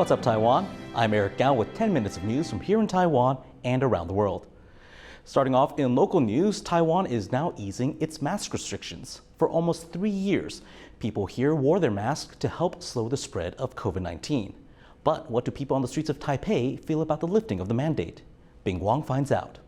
What's up, Taiwan? I'm Eric Gao with 10 minutes of news from here in Taiwan and around the world. Starting off in local news, Taiwan is now easing its mask restrictions. For almost 3 years, people here wore their masks to help slow the spread of COVID-19. But what do people on the streets of Taipei feel about the lifting of the mandate? Bing Wang finds out.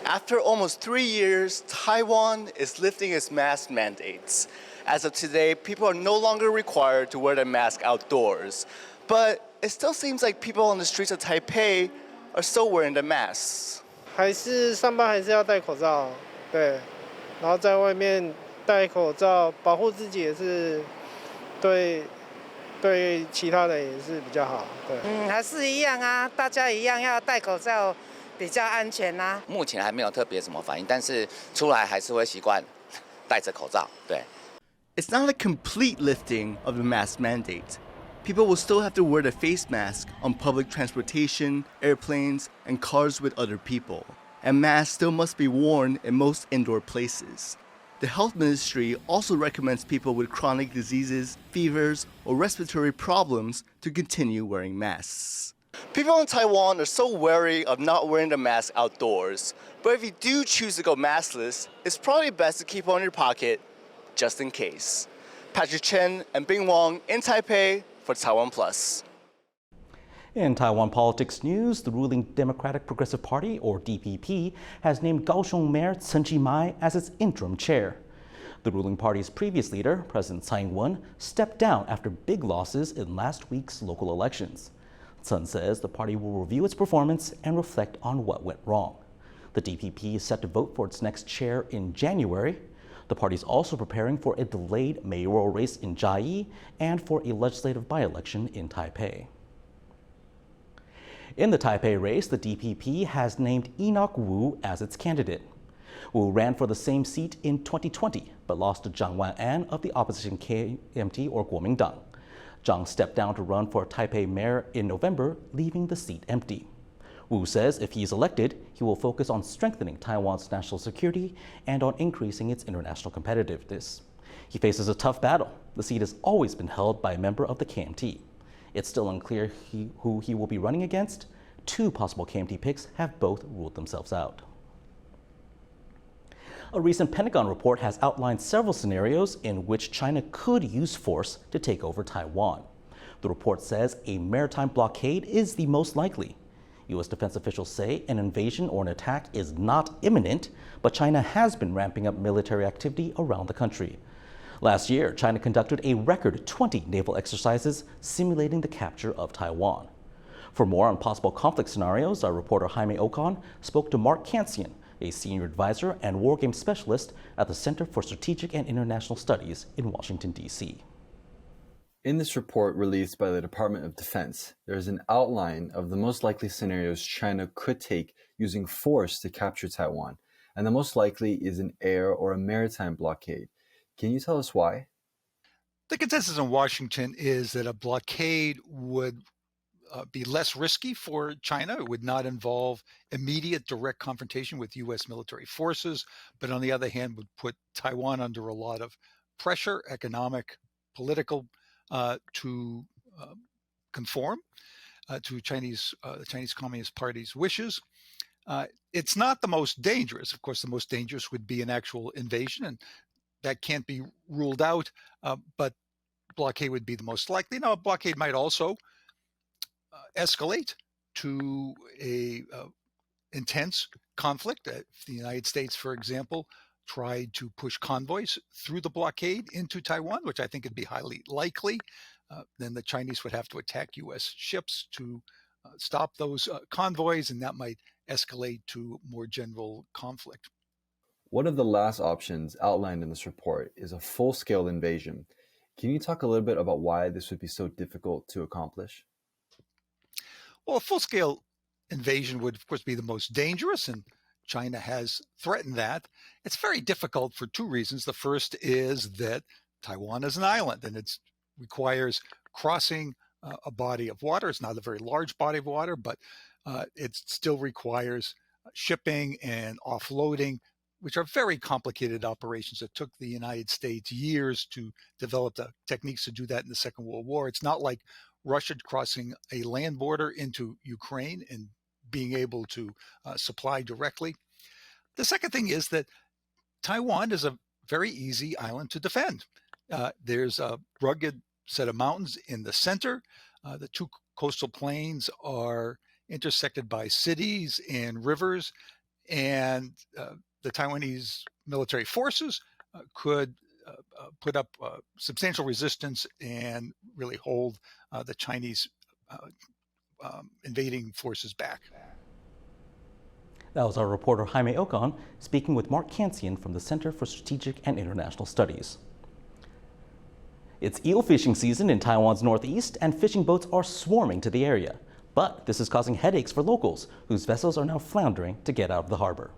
After almost 3 years, Taiwan is lifting its mask mandates. As of today, people are no longer required to wear their mask outdoors. But it still seems like people on the streets of Taipei are still wearing their masks. 还是上班还是要戴口罩，对，然后在外面戴口罩保护自己也是对其他人也是比较好，对。还是一样啊，大家一样要戴口罩，比较安全啊。目前还没有特别什么反应，但是出来还是会习惯戴着口罩，对。It's not a complete lifting of the mask mandate. People will still have to wear the face mask on public transportation, airplanes, and cars with other people. And masks still must be worn in most indoor places. The health ministry also recommends people with chronic diseases, fevers, or respiratory problems to continue wearing masks. People in Taiwan are so wary of not wearing the mask outdoors. But if you do choose to go maskless, it's probably best to keep one in your pocket just in case. Patrick Chen and Bing Wang in Taipei for TaiwanPlus. In Taiwan politics news, the ruling Democratic Progressive Party, or DPP, has named Kaohsiung Mayor Chen Chi-mai as its interim chair. The ruling party's previous leader, President Tsai Ing-wen, stepped down after big losses in last week's local elections. Chen says the party will review its performance and reflect on what went wrong. The DPP is set to vote for its next chair in January. The party is also preparing for a delayed mayoral race in Chiayi and for a legislative by-election in Taipei. In the Taipei race, the DPP has named Enoch Wu as its candidate. Wu ran for the same seat in 2020, but lost to Zhang Wan-an of the opposition KMT or Kuomintang. Zhang stepped down to run for Taipei mayor in November, leaving the seat empty. Wu says if he is elected, he will focus on strengthening Taiwan's national security and on increasing its international competitiveness. He faces a tough battle. The seat has always been held by a member of the KMT. It's still unclear who he will be running against. 2 possible KMT picks have both ruled themselves out. A recent Pentagon report has outlined several scenarios in which China could use force to take over Taiwan. The report says a maritime blockade is the most likely. U.S. defense officials say an invasion or an attack is not imminent, but China has been ramping up military activity around the country. Last year, China conducted a record 20 naval exercises simulating the capture of Taiwan. For more on possible conflict scenarios, our reporter Jaime Ocon spoke to Mark Kansian, a senior advisor and war game specialist at the Center for Strategic and International Studies in Washington, D.C. In this report released by the Department of Defense, there is an outline of the most likely scenarios China could take using force to capture Taiwan, and the most likely is an air or a maritime blockade. Can you tell us why? The consensus in Washington is that a blockade would be less risky for China. It would not involve immediate direct confrontation with U.S. military forces, but on the other hand would put Taiwan under a lot of pressure, economic, political, to conform to the Chinese Communist Party's wishes. It's not the most dangerous. Of course, the most dangerous would be an actual invasion, and that can't be ruled out, but blockade would be the most likely. Now, a blockade might also escalate to a intense conflict. If the United States, for example, tried to push convoys through the blockade into Taiwan, which I think would be highly likely, then the Chinese would have to attack U.S. ships to stop those convoys, and that might escalate to more general conflict. One of the last options outlined in this report is a full-scale invasion. Can you talk a little bit about why this would be so difficult to accomplish? Well, a full-scale invasion would, of course, be the most dangerous, and China has threatened that. It's very difficult for 2 reasons. The first is that Taiwan is an island, and it requires crossing a body of water. It's not a very large body of water, but it still requires shipping and offloading which are very complicated operations that took the United States years to develop the techniques to do that in the Second World War. It's not like Russia crossing a land border into Ukraine and being able to supply directly. The second thing is that Taiwan is a very easy island to defend. There's a rugged set of mountains in the center. The two coastal plains are intersected by cities and rivers, and the Taiwanese military forces could put up substantial resistance and really hold the Chinese invading forces back. That was our reporter Jaime Ocon speaking with Mark Kansian from the Center for Strategic and International Studies. It's eel fishing season in Taiwan's northeast, and fishing boats are swarming to the area. But this is causing headaches for locals, whose vessels are now floundering to get out of the harbor.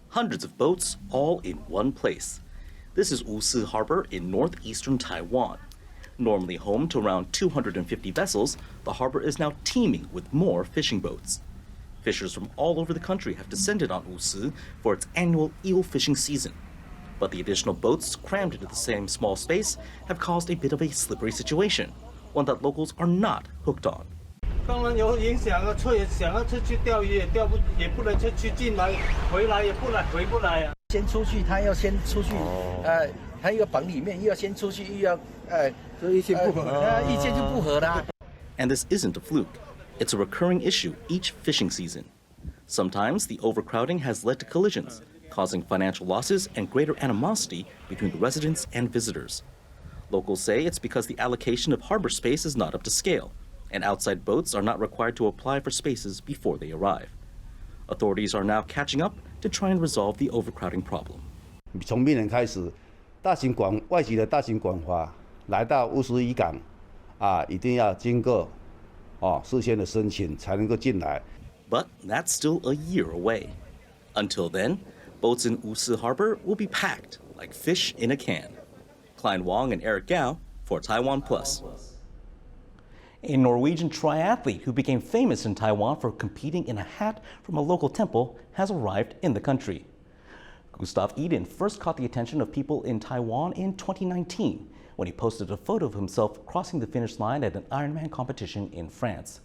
Hundreds of boats all in one place. This is Wusi Harbor in northeastern Taiwan. Normally home to around 250 vessels, the harbor is now teeming with more fishing boats. Fishers from all over the country have descended on Wusi for its annual eel fishing season. But the additional boats crammed into the same small space have caused a bit of a slippery situation, one that locals are not hooked on. 当然有影响啊，想要出去钓鱼也不能出去进来，回来也回不来啊。先出去，他要先出去，他一个绑里面又要先出去，又要所以意见不合，意见就不合啦。 And this isn't a fluke. It's a recurring issue each fishing season. Sometimes the overcrowding has led to collisions, causing financial losses and greater animosity between the residents and visitors. Locals say it's because the allocation of harbor space is not up to scale, and outside boats are not required to apply for spaces before they arrive. Authorities are now catching up to try and resolve the overcrowding problem. 从明年开始，外籍的大型管筏来到乌石渔港，一定要经过事先的申请才能够进来。 But that's still a year away. Until then, boats in Wusi Harbor will be packed like fish in a can. Klein Wong and Eric Gao for TaiwanPlus. A Norwegian triathlete who became famous in Taiwan for competing in a hat from a local temple has arrived in the country. Gustav Eden first caught the attention of people in Taiwan in 2019 when he posted a photo of himself crossing the finish line at an Ironman competition in France.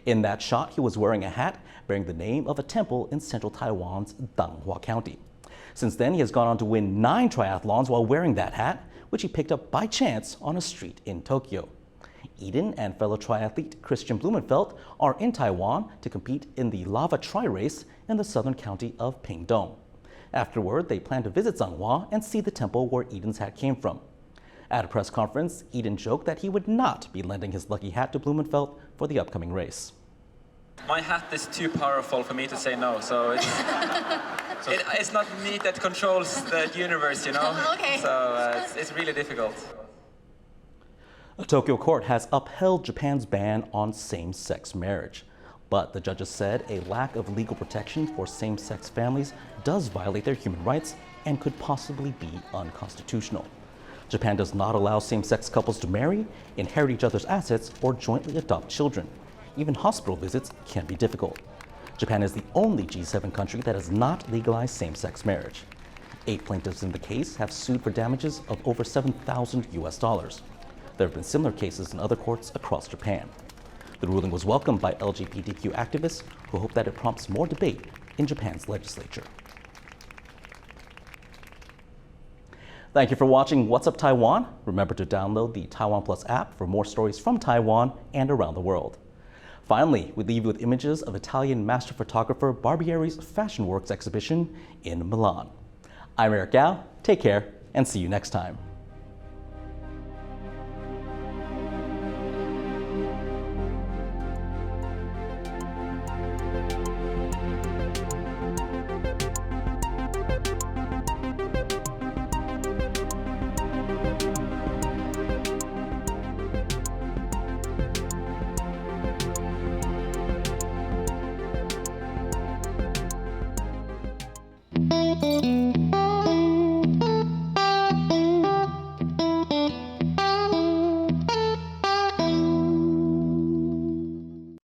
In that shot, he was wearing a hat bearing the name of a temple in central Taiwan's Danghua County. Since then, he has gone on to win 9 triathlons while wearing that hat, which he picked up by chance on a street in Tokyo. Eden and fellow triathlete Christian Blumenfeld are in Taiwan to compete in the Lava Tri Race in the southern county of Pingdong. Afterward, they plan to visit Zanghua and see the temple where Eden's hat came from. At a press conference, Eden joked that he would not be lending his lucky hat to Blumenfeld for the upcoming race. My hat is too powerful for me to say no, so it's not me that controls the universe, you know? Okay. So it's really difficult. A Tokyo court has upheld Japan's ban on same-sex marriage. But the judges said a lack of legal protection for same-sex families does violate their human rights and could possibly be unconstitutional. Japan does not allow same-sex couples to marry, inherit each other's assets, or jointly adopt children. Even hospital visits can be difficult. Japan is the only G7 country that has not legalized same-sex marriage. 8 plaintiffs in the case have sued for damages of over $7,000 US. There have been similar cases in other courts across Japan. The ruling was welcomed by LGBTQ activists who hope that it prompts more debate in Japan's legislature. Thank you for watching What's Up Taiwan. Remember to download the TaiwanPlus app for more stories from Taiwan and around the world. Finally, we leave you with images of Italian master photographer Barbieri's Fashion Works exhibition in Milan. I'm Eric Gao. Take care and see you next time.